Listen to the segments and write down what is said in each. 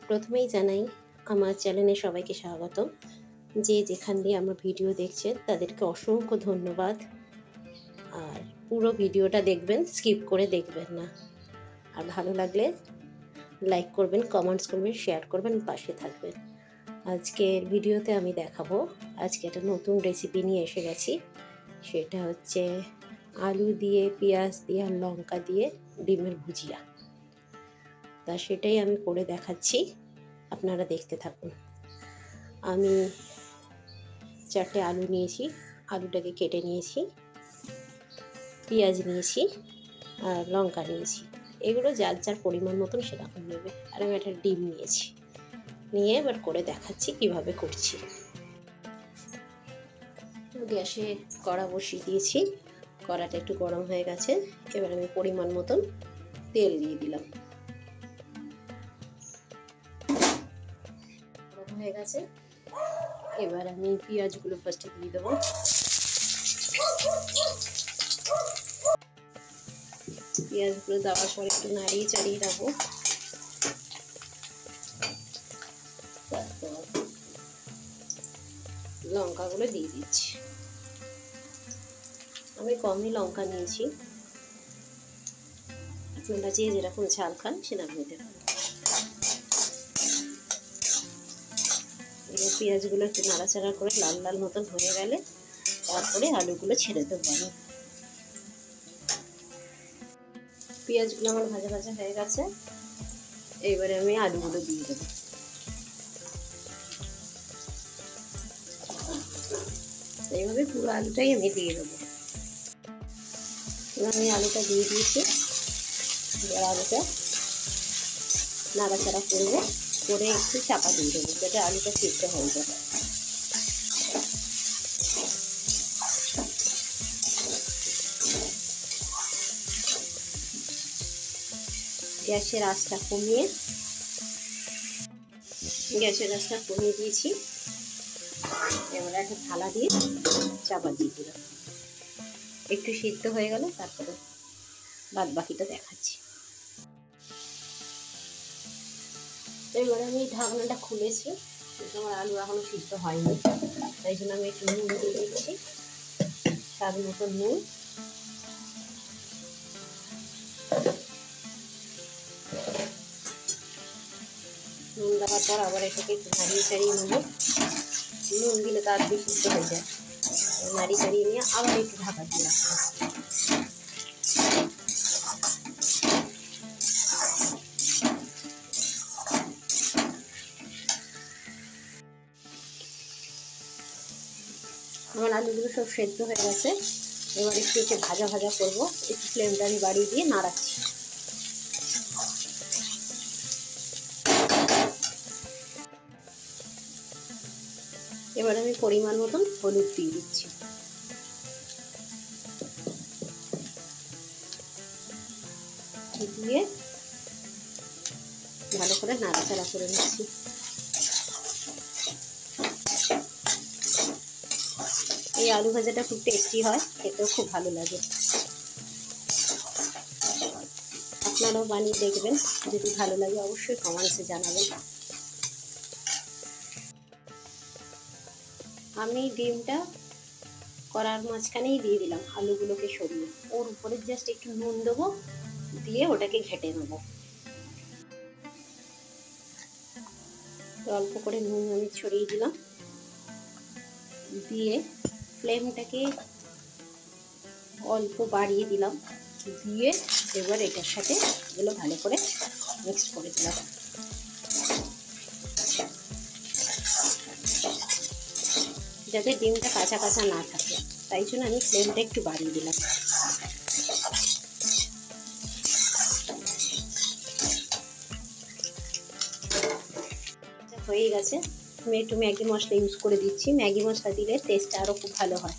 প্রথমেই জানাই আমার চ্যানেলে সবাইকে স্বাগত। যে যেখান দিয়ে আমার ভিডিও দেখছেন তাদেরকে অসংখ্য ধন্যবাদ। আর পুরো ভিডিওটা দেখবেন, স্কিপ করে দেখবেন না। আর ভালো লাগলে লাইক করবেন, কমেন্টস করবেন, শেয়ার করবেন, পাশে থাকবেন। আজকের ভিডিওতে আমি দেখাবো, আজকে একটা নতুন রেসিপি নিয়ে এসে গেছি। সেটা হচ্ছে আলু দিয়ে, পেঁয়াজ দিয়ে আর লঙ্কা দিয়ে ডিমের ভুজিয়া। তা সেটাই আমি করে দেখাচ্ছি, আপনারা দেখতে থাকুন। আমি 4টে আলু নিয়েছি, আলুটাকে কেটে নিয়েছি, পেঁয়াজ নিয়েছি আর লঙ্কা নিয়েছি। এগুলো যার যার পরিমাণ মতন সেরকম নেবে। আর আমি একটা ডিম নিয়েছি, নিয়ে এবার করে দেখাচ্ছি কিভাবে করছি। গ্যাসে কড়া বসিয়ে দিয়েছি, কড়াটা একটু গরম হয়ে গেছে। এবার আমি পরিমাণ মতন তেল দিয়ে দিলাম। গরম হয়ে গেছে, এবার আমি পেঁয়াজগুলো ফার্স্টে দিয়ে দেবো। পেঁয়াজগুলো দেওয়ার পর একটু নাড়িয়ে চাড়িয়ে রাখবো। তারপর লঙ্কাগুলো দিয়ে দিচ্ছি। আমি কমই লঙ্কা নিয়েছি, আপনারা যে যেরকম ঝাল খান সেরকম নিতে পারেন। এবার পেঁয়াজগুলো একটু নাড়াচাড়া করে লাল লাল মতন হয়ে গেলে তারপরে আলুগুলো ছেড়ে দেবো আমি। পেঁয়াজগুলো আমার ভাজা ভাজা হয়ে গেছে, এইবারে আমি আলুগুলো দিয়ে দেবো। এইভাবে পুরো আলুটাই আমি দিয়ে দেবো। আমি আলুটা দিয়ে দিয়েছি, এবার আলুটা নাড়াচাড়া করবো, করে একটু চাপা দিয়ে দেবো যাতে আলুটা সিদ্ধ হয়ে যায়। গ্যাসের আঁচটা কমিয়ে দিয়েছি। এবার একটা থালা দিয়ে চাপা দিয়ে দিলাম, একটু সিদ্ধ হয়ে গেল তারপরে বাদ বাকিটা দেখাচ্ছি। এবার আমি ঢাকনাটা খুলেছি, কিন্তু আমার আলু এখনো সিদ্ধ হয়নি, তাই জন্য আমি একটু নুন দিয়ে দিচ্ছি, স্বাদ মতো নুন। নুন দেওয়ার পর আবার এটাকে একটু নাড়িয়ে চাড়িয়ে নেব। নুন দিলে তাড়াতাড়ি সিদ্ধ হয়ে যায়। নাড়িয়ে চাড়িয়ে নিয়ে আবার একটু ঢাকা দিয়ে রাখবো। আমার আলুগুলো সব সেদ্ধ হয়ে গেছে, এবার একটু ভাজা ভাজা করবো। একটু ফ্লেমটা আমি বাড়িয়ে দিয়ে নাড়াচ্ছি। এবার আমি পরিমাণ মতন হলুদ দিয়ে দিচ্ছি। দিয়ে ভালো করে নাড়াচাড়া করে নিচ্ছি। এই আলু ভাজাটা খুব টেস্টি হয়, খেতেও খুব ভালো লাগে। আপনারাও বানিয়ে দেখবেন, যদি ভালো লাগে অবশ্যই কমেন্টসে জানাবেন। আমি ডিমটা করার মাঝখানেই দিয়ে দিলাম, আলুগুলোকে সরিয়ে ওর উপরে জাস্ট একটু নুন দেবো, দিয়ে ওটাকে ঘেটে নেবো। অল্প করে নুন আমি ছড়িয়ে দিলাম, দিয়ে ফ্লেমটাকে অল্প বাড়িয়ে দিলাম, দিয়ে এবার এটার সাথে এগুলো ভালো করে মিক্স করে দিলাম। যাতে ডিমটা কাঁচা কাঁচা না থাকে, তাই জন্য আমি ফ্লেমটা একটু বাড়িয়ে দিলাম। হয়ে গেছে। আমি একটু ম্যাগি মশলা ইউজ করে দিচ্ছি, ম্যাগি মশলা দিলে টেস্টটা আরও খুব ভালো হয়।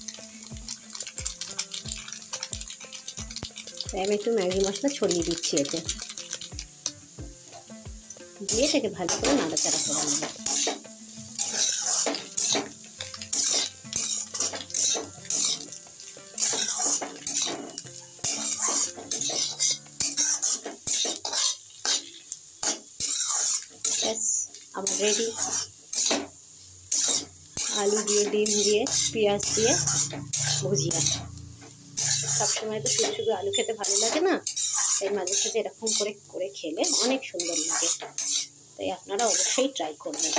তাই আমি একটু ম্যাগি মশলা ছড়িয়ে দিচ্ছি এতে, দিয়ে এটাকে ভালো করে নাড়াচাড়া করে নেব। ব্যাস আমার রেডি আলু দিয়ে, ডিম দিয়ে, পেঁয়াজ দিয়ে ভুজিয়া। সবসময় তো শুধু শুধু আলু খেতে ভালো লাগে না, তাই মাঝে সাথে এরকম করে করে খেলে অনেক সুন্দর লাগে। তাই আপনারা অবশ্যই ট্রাই করবেন।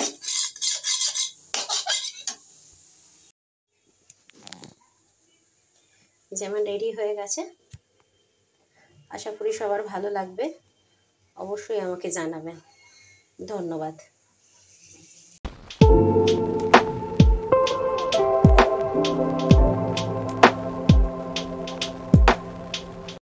যেমন রেডি হয়ে গেছে, আশা করি সবার ভালো লাগবে। অবশ্যই আমাকে জানাবেন। ধন্যবাদ।